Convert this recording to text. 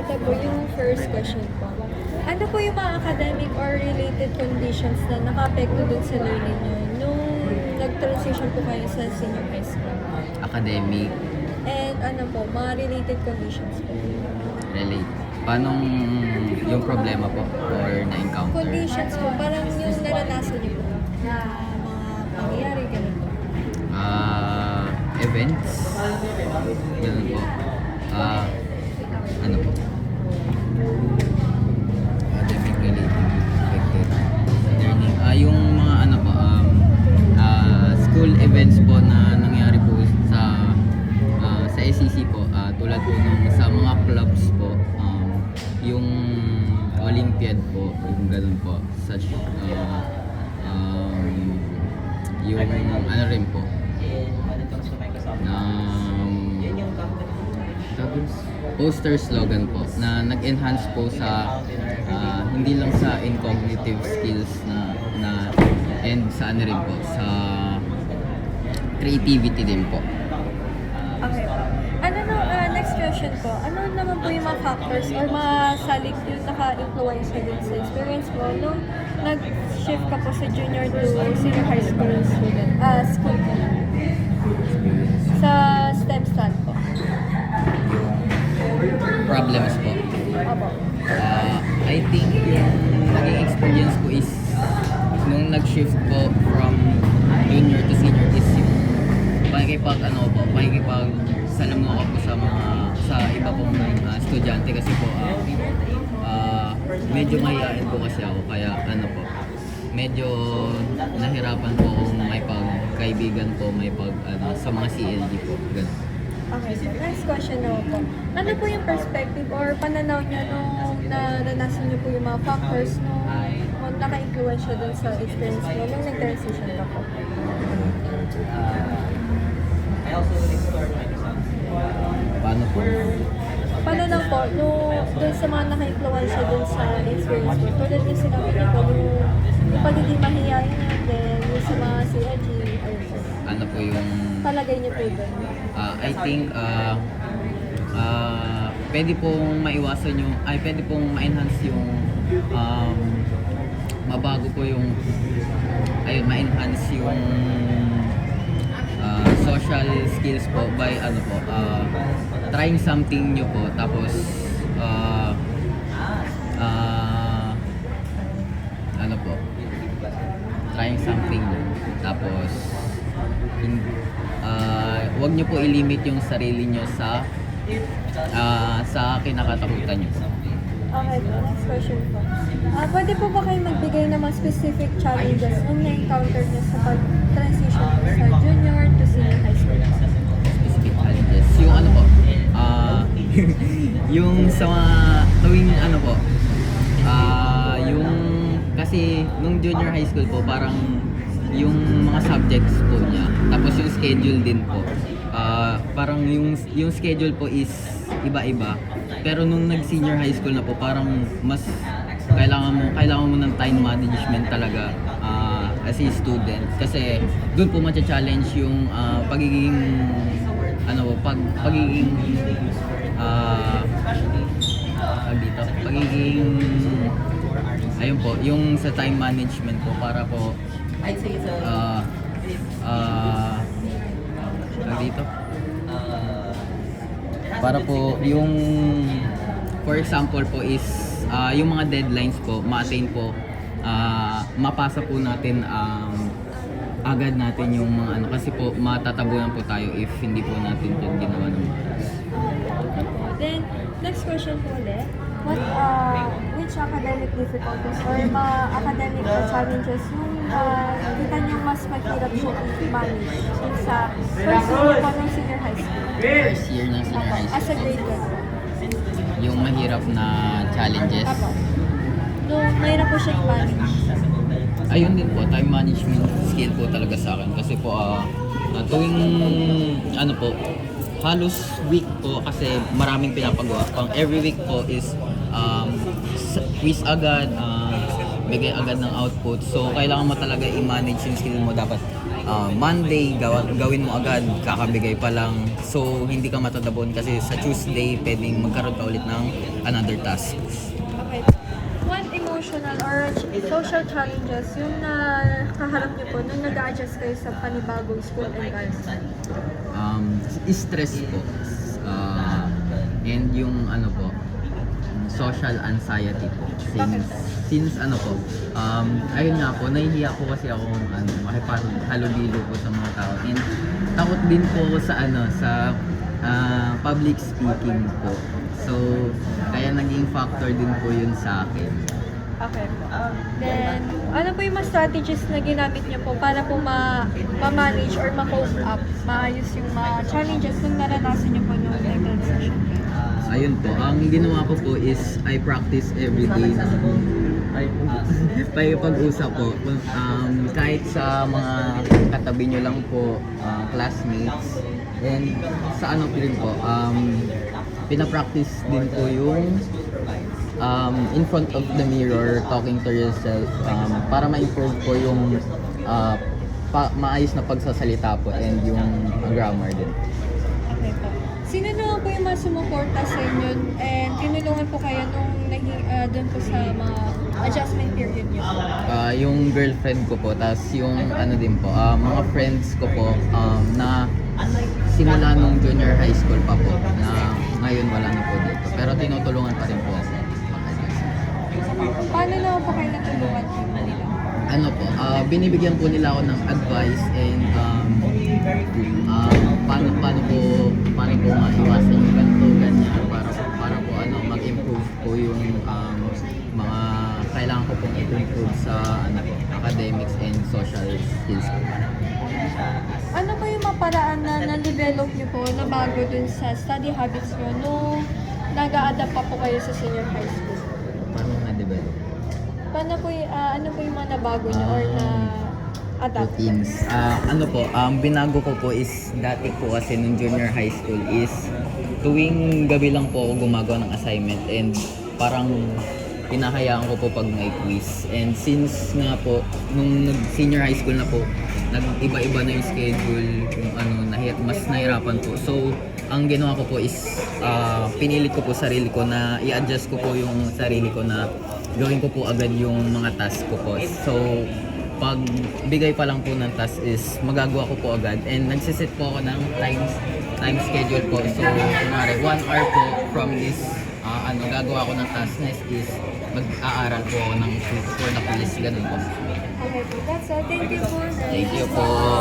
ito po yung first question po. Ano po yung mga academic or related conditions na naka-apekto dun sa learning nyo nung nag-transition po kayo sa senior high school? Academic, And ano po, mga related conditions po. relate. Paano yung problema po or na-encounter? Conditions po, parang yung naranasan niyo po na mga pangyayari, ganun po. Events, ganun po. Ano po? Academic related affected learning. Yung mga ano po, school events po na nangyari po sa SEC po, tulad po nung sa mga clubs po, yung Olympiad po, yung ganun po, such yung ano rin po, poster slogan po na nag-enhance po sa hindi lang sa cognitive skills na and sa ano rin po, sa creativity din po. Okay po. Ano no, next question po. Ano naman po yung mga factors or mga salik yung naka-influence na din sa experience mo nung nag-shift ka po sa junior to senior high school student, school po? Sa STEM stand po. Problems po. Opo. I think yung naging experience ko is nung nag-shift po from junior to senior is yung pakikipag salamuha po sa iba pong estudyante kasi po medyo mahihain po kasi ako kaya ano po medyo nahirapan po akong maipagkaibigan po sa mga CLG po ganun. Okay, so next question na po. Ano po yung perspective or pananaw niyo nung naranasan niyo po yung mga factors nung naka-influence siya dun sa experience niyo nung nag-transition ka po? Paano po? Pananaw po, dun sa mga naka-influence siya dun sa experience mo, tulad yung sinabi niyo po, yung pagiging mahihayin niyo, then yung sa mga CLG, ayun po. Ano po yung Palagay niyo po dun. I think pwede pong maiwasan yung pwede pong ma-enhance yung mabago po yung ma-enhance yung social skills po by trying something new po tapos trying something new tapos wag niyo po i-limit yung sarili niyo sa kinakatakutan niyo. Okay po, next question po. Pwede po ba kayo magbigay ng mga specific challenges nung na-encounter niyo sa pag-transition po sa junior to senior high school? Specific challenges. Yung ano po, yung sa mga tuwing ano po, yung kasi nung junior high school po parang yung mga subjects po niya, tapos yung schedule din po. Parang yung schedule po is iba-iba. Pero nung nag-senior high school na po, parang mas kailangan mo ng time management talaga as a student. Kasi doon po ma-challenge yung pagiging ayun po, yung sa time management po para po dito para po yung for example po is yung mga deadlines po ma-attain po, mapasa po natin agad natin yung mga ano kasi po matatabunan po tayo if hindi po natin ito ginawa ng maayos. Then, next question po ulit. Which academic difficulties or mga academic challenges yung kita niyo mas mahirap siya i-manage yung sa first year po ng senior high school? First year ng senior high As a school, grade 1. yung mahirap na challenges. Apo. Nung mahirap po siya i-manage. Ayun din po, time management skill po talaga sa akin kasi po tuwing ano po, halos week po kasi maraming pinapagawa. Pang every week po is quiz agad, bigay agad ng output. So kailangan mo talaga i-manage yung skill mo. Dapat Monday, gawin mo agad, kakabigay pa lang. So, hindi ka matadabon kasi sa Tuesday, pwedeng magkaroon ka ulit ng another task. Okay. One emotional or social challenges yung nakaharap niyo po nung nag-adjust kayo sa panibagong school environment? Stress po. And yung ano po, social anxiety po. Since ano po, ayun nga po, nahihiya po kasi ako makipaghalubilo po sa mga tao. And takot din po ako sa sa public speaking po. So, kaya naging factor din po yun sa akin. Okay po. Then, ano po yung mga strategies na ginamit niyo po para po ma-manage or ma-cope up, maayos yung mga challenges nung naranasan niyo po nung nag-transition kayo? Ayun po, ang ginawa ko po is I practice every day tayo pag-usap po. Kahit sa mga katabi nyo lang po, classmates, and sa ano po rin po, pinapractice din po yung in front of the mirror, talking to yourself, para ma-improve po yung maayos na pagsasalita po and yung grammar din. Okay po. Sino naman po yung mga sumuporta sa inyo and tinulungan po kayo nung doon po sa mga adjustment period niyo? Yung girlfriend ko po, tas yung ano din po, mga friends ko po na simula nung junior high school pa po, na ngayon wala na po dito. Pero tinutulungan pa rin po ako. Paano naman po kayo natulungan po nila? Ano po, binibigyan po nila ako ng advice and paano po maiwasan yung ganito, ganyan, para po mag-improve po yung mga kailangan ko pong i-improve sa academics and social skills po. Ano po yung mga paraan na na-develop niyo po na bago dun sa study habits niyo nung nag-a-adapt pa po kayo sa senior high school? Paano na-develop? Paano po ano po yung mga nabago niyo or na-adapt? Routines. Binago ko po is dati po kasi nung junior high school is tuwing gabi lang po ako gumagawa ng assignment and parang pinahayaan ko po pag may quiz. And since nga po, nung senior high school na po, nag-iba-iba na yung schedule, yung mas nahirapan po. So, ang ginawa ko po is pinilit ko po sarili ko na i-adjust ko po yung sarili ko na gawin ko po agad yung mga task ko po. So, pag bigay pa lang po ng task is magagawa ko po agad and nagsiset po ako ng time schedule po. So, kunwari 1 hour po from this gagawa ko ng task next is mag-aaral po ako for the quiz, ganun po. Okay po, that's all. Thank you po. Thank you po.